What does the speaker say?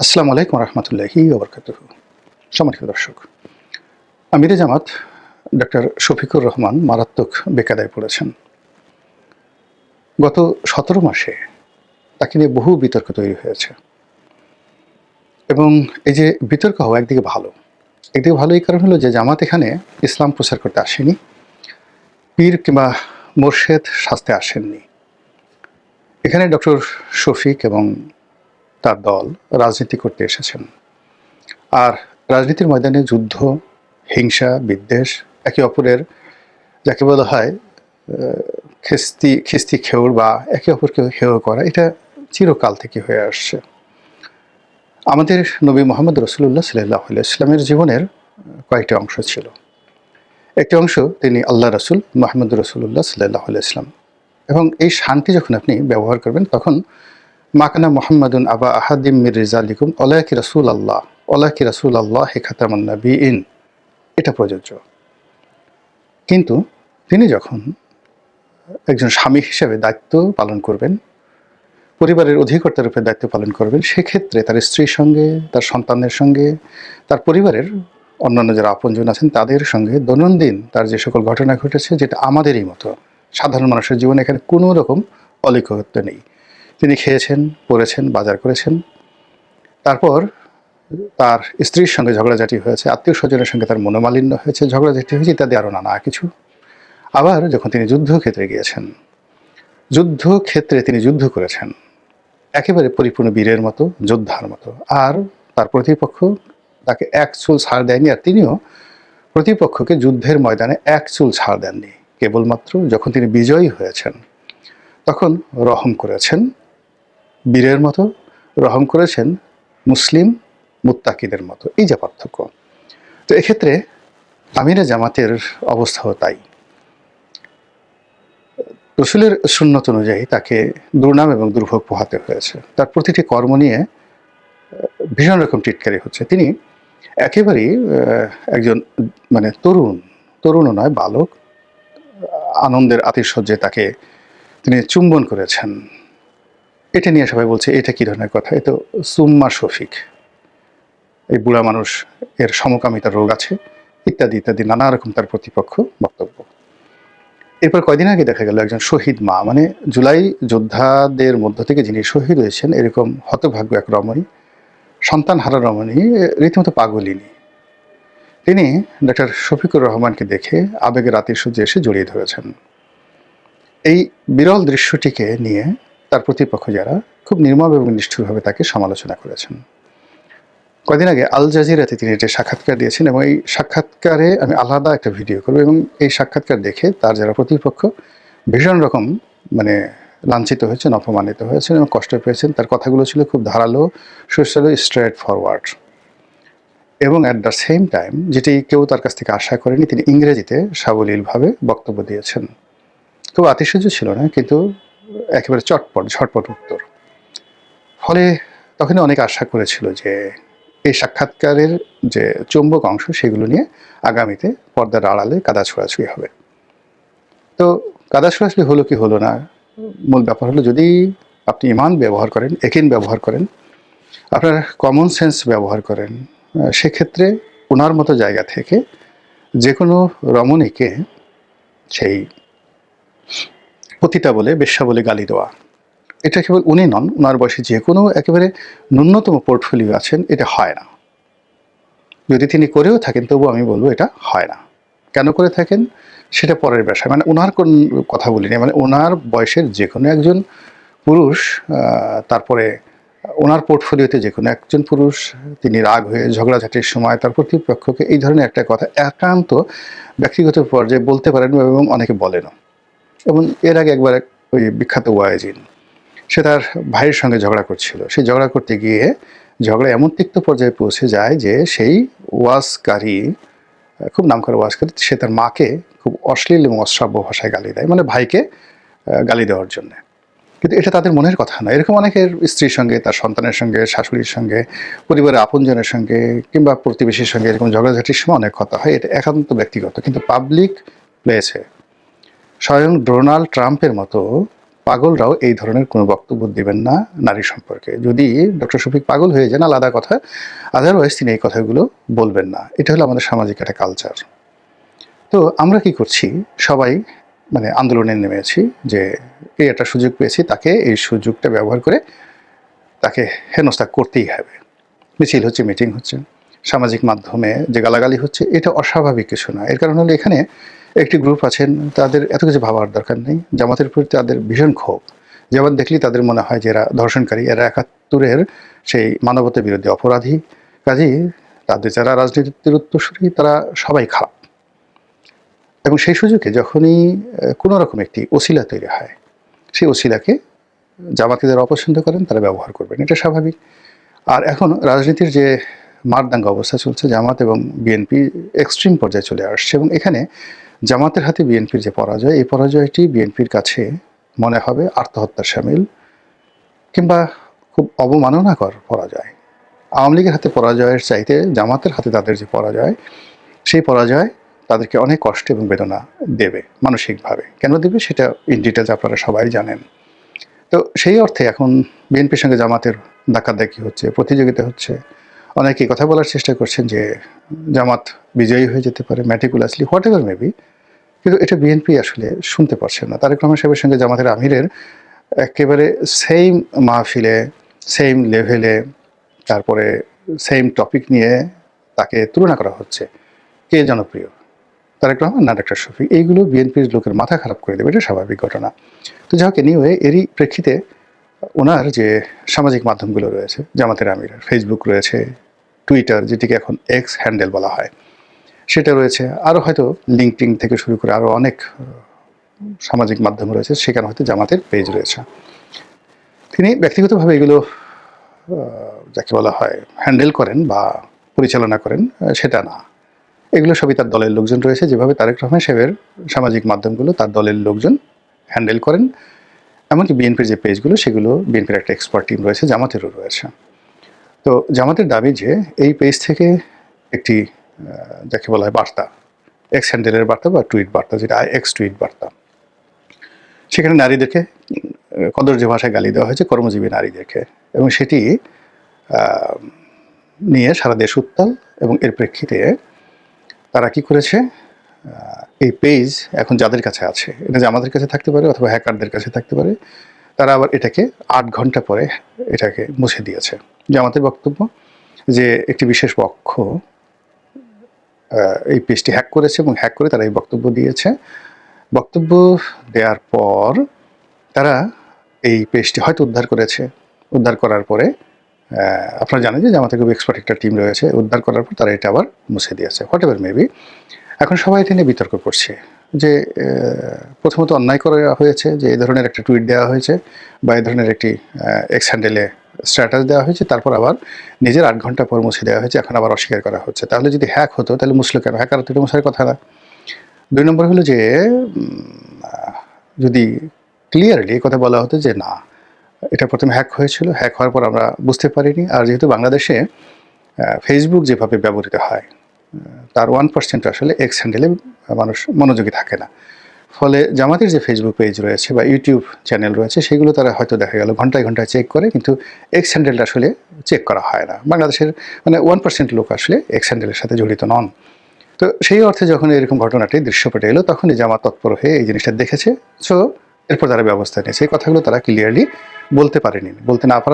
আসসালামু আলাইকুম রহমতুল্লাহি ওবরকাতুহু। সম্মানিত দর্শক, আমিরে জামাত ডক্টর শফিকুর রহমান মারাত্মক বেকায়দায় পড়েছেন। গত ১৭ মাসে তাকে নিয়ে বহু বিতর্ক তৈরি হয়েছে এবং এই যে বিতর্ক হওয়া একদিকে ভালো, একদিকে ভালো এই কারণ হলো যে জামাত এখানে ইসলাম প্রচার করতে আসেনি, পীর কিংবা মোর্শেদ সাজতে আসেননি। এখানে ডক্টর শফিক এবং তার দল রাজনীতি করতে এসেছেন। আর রাজনীতির ময়দানে যুদ্ধ, হিংসা, বিদ্বেষ, একে অপরের যাকে বলা হয় খিস্তি খেউর বা একে অপরকে হেয় করা, এটা চিরকাল থেকে হয়ে আসছে। আমাদের নবী মোহাম্মদ রসুল্লাহ সাল্লাল্লাহু আলাইহি ওয়াসাল্লামের জীবনের কয়েকটি অংশ ছিল। একটি অংশ তিনি আল্লাহ রসুল মোহাম্মদ রসুল্লাহ সাল্লাল্লাহু আলাইহি ওয়াসাল্লাম, এবং এই শানটি যখন আপনি ব্যবহার করবেন তখন মাকানা মোহাম্মদুন আবা আহাদিম মির রিজালিকুম ওলাকি রসুল আল্লাহ ওলাকি রসুল আল্লাহ হে খাতামুন নবিয়িন, এটা প্রযোজ্য। কিন্তু তিনি যখন একজন স্বামী হিসেবে দায়িত্ব পালন করবেন, পরিবারের অধিকর্তার রূপে দায়িত্ব পালন করবেন, সেক্ষেত্রে তার স্ত্রীর সঙ্গে, তার সন্তানের সঙ্গে, তার পরিবারের অন্যান্য যারা আপনজন আছেন তাদের সঙ্গে দৈনন্দিন তার যে সকল ঘটনা ঘটেছে, যেটা আমাদেরই মতো সাধারণ মানুষের জীবনে এখানে কোনো রকম অলৌকিকত্ব নেই। তিনি খেয়েছেন, পরেছেন, বাজার করেছেন, তারপর তার স্ত্রীর সঙ্গে ঝগড়াঝাটি হয়েছে, আত্মীয় স্বজনের সঙ্গে তার মনোমালিন্য হয়েছে, ঝগড়াঝাটি হয়েছে ইত্যাদি আরও নানা কিছু। আবার যখন তিনি যুদ্ধক্ষেত্রে গিয়েছেন, যুদ্ধক্ষেত্রে তিনি যুদ্ধ করেছেন একেবারে পরিপূর্ণ বীরের মতো, যোদ্ধার মতো। আর তার প্রতিপক্ষ তাকে এক চুল ছাড় দেয়নি, আর তিনিও প্রতিপক্ষকে যুদ্ধের ময়দানে এক চুল ছাড় দেননি। কেবলমাত্র যখন তিনি বিজয়ী হয়েছেন তখন রহম করেছেন বীরের মতো, রহম করেছেন মুসলিম মুত্তাকিদের মতো। এই যে পার্থক্য। তো এক্ষেত্রে আমিরে জামাতের অবস্থাও তাই। রসুলের সুন্নত অনুযায়ী তাকে দুর্নাম এবং দুর্ভোগ পোহাতে হয়েছে। তার প্রতিটি কর্ম নিয়ে ভীষণ রকম টিটকারি হচ্ছে। তিনি একেবারেই একজন তরুণও নয়, বালক। আনন্দের আতিশয্যে তাকে তিনি চুম্বন করেছেন। এটা নিয়ে সবাই বলছে এটা কী ধরনের কথা, এ তো সুম্মা শফিক, এই বুড়া মানুষ, এর সমকামিতার রোগ আছে, ইত্যাদি ইত্যাদি নানা রকম তার প্রতিপক্ষ বক্তব্য। এরপর কয়দিন আগে দেখা গেল একজন শহীদ মা, জুলাই যোদ্ধাদের মধ্য থেকে যিনি শহীদ হয়েছেন এরকম হতভাগ্য এক রমণী, সন্তান হারা রমণী, রীতিমতো পাগলিনী, তিনি ডক্টর শফিকুর রহমানকে দেখে আবেগের আতিশয্যে এসে জড়িয়ে ধরেছেন। এই বিরল দৃশ্যটিকে নিয়ে তার প্রতিপক্ষ যারা খুব নির্মম এবং নিষ্ঠুরভাবে তাকে সমালোচনা করেছেন। কদিন আগে আল জাজিরাতে তিনি একটা সাক্ষাৎকার দিয়েছেন, এবং এই সাক্ষাৎকারে আমি আলাদা একটা ভিডিও করব, এবং এই সাক্ষাৎকার দেখে তার যারা প্রতিপক্ষ ভীষণ রকম লাঞ্ছিত হয়েছেন, অপমানিত হয়েছেন এবং কষ্ট পেয়েছেন। তার কথাগুলো ছিল খুব ধারালো, সুস্বাদু, স্ট্রেট ফরওয়ার্ড, এবং অ্যাট দ্য সেম টাইম যেটি কেউ তার কাছ থেকে আশা করেনি, তিনি ইংরেজিতে সাবলীলভাবে বক্তব্য দিয়েছেন। খুব আতিশয্য ছিল না, কিন্তু একেবারে ঝটপট উত্তর। ফলে তখনই অনেক আশা করেছিল যে এই সাক্ষাৎকারের যে চুম্বক অংশ সেগুলো নিয়ে আগামীতে পর্দার আড়ালে কাদা ছোড়াছুড়ি হবে। তো কাদা ছোড়াছুড়ি হলো কি হলো না, মূল ব্যাপার হলো যদি আপনি ইমান ব্যবহার করেন, একিন ব্যবহার করেন, আপনার কমন সেন্স ব্যবহার করেন, সেক্ষেত্রে ওনার মতো জায়গা থেকে যে কোনো রমণীকে সেই পতিতা বলে, বেশ্যা বলে গালি দেওয়া, এটা কেবল উনি নন, ওনার বয়সে যে কোনো একেবারে ন্যূনতম পোর্টফোলিও আছেন, এটা হয় না। যদি তিনি করেও থাকেন তবু আমি বলবো এটা হয় না। কেন করে থাকেন সেটা পরের বিষয়। ওনার কোন কথা বলিনি, ওনার বয়সের যে কোনো একজন পুরুষ, তারপরে ওনার পোর্টফোলিওতে যে কোনো একজন পুরুষ, তিনি রাগ হয়ে ঝগড়াঝাটির সময় তার প্রতিপক্ষকে এই ধরনের একটা কথা একান্ত ব্যক্তিগত পর্যায়ে বলতে পারেন, এবং অনেকে বলেনও। এবং এর আগে একবার ওই বিখ্যাত ওয়াইজিন, সে তার ভাইয়ের সঙ্গে ঝগড়া করছিল। সেই ঝগড়া করতে গিয়ে ঝগড়া এমন তিক্ত পর্যায়ে পৌঁছে যায় যে সেই ওয়াজকারী, খুব নামকরা ওয়াজকারী, সে তার মাকে খুব অশ্লীল এবং অশ্রাব্য ভাষায় গালি দেয়, ভাইকে গালি দেওয়ার জন্যে। কিন্তু এটা তাদের মনের কথা না। এরকম অনেকের স্ত্রীর সঙ্গে, তার সন্তানের সঙ্গে, শাশুড়ির সঙ্গে, পরিবারের আপনজনের সঙ্গে কিংবা প্রতিবেশীর সঙ্গে এরকম ঝগড়াঝাটির সময় অনেক কথা হয়, এটা একান্ত ব্যক্তিগত। কিন্তু পাবলিক প্লেসে স্বয়ং ডোনাল্ড ট্রাম্পের মতো পাগলরাও এই ধরনের কোনো বক্তব্য দেবেন না নারী সম্পর্কে। যদি ডক্টর শফিক পাগল হয়ে যান আলাদা কথা, আদারওয়াইজ তিনি এই কথাগুলো বলবেন না। এটা হলো আমাদের সামাজিক একটা কালচার। তো আমরা কি করছি, সবাই মানে আন্দোলনে নেমেছি যে এই একটা সুযোগ পেয়েছি, তাকে এই সুযোগটা ব্যবহার করে তাকে হেনস্থা করতেই হবে। মিছিল হচ্ছে, মিটিং হচ্ছে, সামাজিক মাধ্যমে যে গালাগালি হচ্ছে, এটা অস্বাভাবিক কিছু না। এর কারণ হলো এখানে একটি গ্রুপ আছেন, তাদের এত কিছু ভাবার দরকার নেই। জামাতের প্রতি তাদের ভীষণ ক্ষোভ। জামাত দেখলেই তাদের মনে হয় যে এরা ধর্ষণকারী, এরা ৭১-এর সেই মানবতা বিরোধী অপরাধী। কাজেই তাদের যারা রাজনীতির উত্তরসূরি তারা সবাই খারাপ। এবং সেই সুযোগে যখনই কোনো রকম একটি ওসিলা তৈরি হয়, সেই ওসিলাকে জামাতি যারা অপছন্দ করেন তারা ব্যবহার করবেন, এটা স্বাভাবিক। আর এখন রাজনীতির যে মারদাঙ্গা অবস্থা চলছে, জামাত এবং বিএনপি এক্সট্রিম পর্যায়ে চলে আসছে, এবং এখানে জামাতের হাতে বিএনপির যে পরাজয়, এই পরাজয়টি বিএনপির কাছে মনে হবে আত্মহত্যার শামিল কিংবা খুব অবমাননাকর পরাজয়। আওয়ামী লীগের হাতে পরাজয়ের চাইতে জামাতের হাতে তাদের যে পরাজয়, সেই পরাজয় তাদেরকে অনেক কষ্ট এবং বেদনা দেবে মানসিকভাবে। কেন দেবে সেটা ইন ডিটেলস আপনারা সবাই জানেন। তো সেই অর্থে এখন বিএনপির সঙ্গে জামাতের ধাক্কাধাক্কি হচ্ছে, প্রতিযোগিতা হচ্ছে। অনেকেই কথা বলার চেষ্টা করছেন যে জামাত বিজয়ী হয়ে যেতে পারে ম্যাটিকুলাসলি, হোয়াট এভার মেবি, কিন্তু এটা বিএনপি আসলে শুনতে পারছেন না। তারেক রহমান সাহেবের সঙ্গে জামাতের আমিরের একেবারে সেম মাহফিলে, সেম লেভেলে, তারপরে সেম টপিক নিয়ে তাকে তুলনা করা হচ্ছে। কে জনপ্রিয়, তারেক রহমান না ডক্টর শফিক? এইগুলো বিএনপির লোকের মাথা খারাপ করে দেবে, এটা স্বাভাবিক ঘটনা। তো যাই হোক, এনিওয়ে এরই প্রেক্ষিতে ওনার যে সামাজিক মাধ্যমগুলো রয়েছে জামাতের আমিরের, ফেসবুক রয়েছে, টুইটার যেটিকে এখন এক্স হ্যান্ডেল বলা হয়, সেটা রয়েছে, আরও হয়তো লিঙ্কডিন থেকে শুরু করে আরও অনেক সামাজিক মাধ্যম রয়েছে, সেখানে হয়তো জামাতের পেজ রয়েছে। তিনি ব্যক্তিগতভাবে এগুলো যাকে বলা হয় হ্যান্ডেল করেন বা পরিচালনা করেন সেটা না, এগুলো সবই তার দলের লোকজন রয়েছে। যেভাবে তারেক রহমান সাহেবের সামাজিক মাধ্যমগুলো তার দলের লোকজন হ্যান্ডেল করেন, এমনকি বিএনপির যে পেজগুলো সেগুলো বিএনপির একটা এক্সপার্ট টিম রয়েছে, জামাতেরও রয়েছে। তো জামাতের দাবি যে এই পেজ থেকে একটি যাকে বলা হয় বার্তা, এক্স হ্যান্ডেলের বার্তা বা টুইট বার্তা, যেটা এক্স টুইট বার্তা, সেখানে নারীদেরকে কদর্য ভাষায় গালি দেওয়া হয়েছে, কর্মজীবী নারীদেরকে, এবং সেটি নিয়ে সারা দেশ উত্তাল। এবং এর প্রেক্ষিতে তারা কি করেছে, এই পেজ এখন যাদের কাছে আছে, এটা যে আমাদের কাছে থাকতে পারে অথবা হ্যাকারদের কাছে থাকতে পারে, তারা আবার এটাকে 8 ঘন্টা পরে এটাকে মুছে দিয়েছে। যে আমাদের বক্তব্য যে একটি বিশেষ পক্ষ এই পেজটি হ্যাক করেছে এবং হ্যাক করে তারা এই বক্তব্য দিয়েছে। বক্তব্য দেওয়ার পর তারা এই পেজটি হয়তো উদ্ধার করেছে। উদ্ধার করার পরে আপনারা জানেন যে আমাদের খুব এক্সপার্ট একটা টিম রয়েছে, উদ্ধার করার পর তারা এটা আবার মুছে দিয়েছে, হোয়াট এভার মেবি। এখন সবাই এটা নিয়ে বিতর্ক করছে যে প্রথমত অন্যায় করা হয়েছে যে এই ধরনের একটা টুইট দেওয়া হয়েছে বা এই ধরনের একটি এক্স হ্যান্ডেলে স্ট্যাটাস দেওয়া হয়েছে, তারপর আবার নিজের 8 ঘন্টা পর মুছে দেওয়া হয়েছে, এখন আবার অস্বীকার করা হচ্ছে। তাহলে যদি হ্যাক হতো তাহলে মুছলো কেন? হ্যাকার তো এটা মুছার কথা না। 2 নম্বর হলো যে যদি ক্লিয়ারলি কথা বলা হতো যে না, এটা প্রথমে হ্যাক হয়েছিল, হ্যাক হওয়ার পর আমরা বুঝতে পারিনি। আর যেহেতু বাংলাদেশে ফেসবুক যেভাবে ব্যবহৃত হয় তার 1% আসলে এক্স হ্যান্ডেলে মানুষ মনোযোগী থাকে না। ফলে জামাতের যে ফেসবুক পেজ রয়েছে বা ইউটিউব চ্যানেল রয়েছে সেগুলো তারা হয়তো দেখা গেল ঘন্টায় ঘন্টায় চেক করে, কিন্তু এক্স হ্যান্ডেলটা আসলে চেক করা হয় না। বাংলাদেশের মানে 1% লোক আসলে এক্স হ্যান্ডেলের সাথে জড়িত নন। তো সেই অর্থে যখন এরকম ঘটনাটি দৃশ্যপটে এলো তখনই জামাত তৎপর হয়ে এই জিনিসটা দেখেছে। সো এরপর তারা ব্যবস্থা নিয়েছে। এই কথাগুলো তারা ক্লিয়ারলি বলতে পারেনি। বলতে না পারার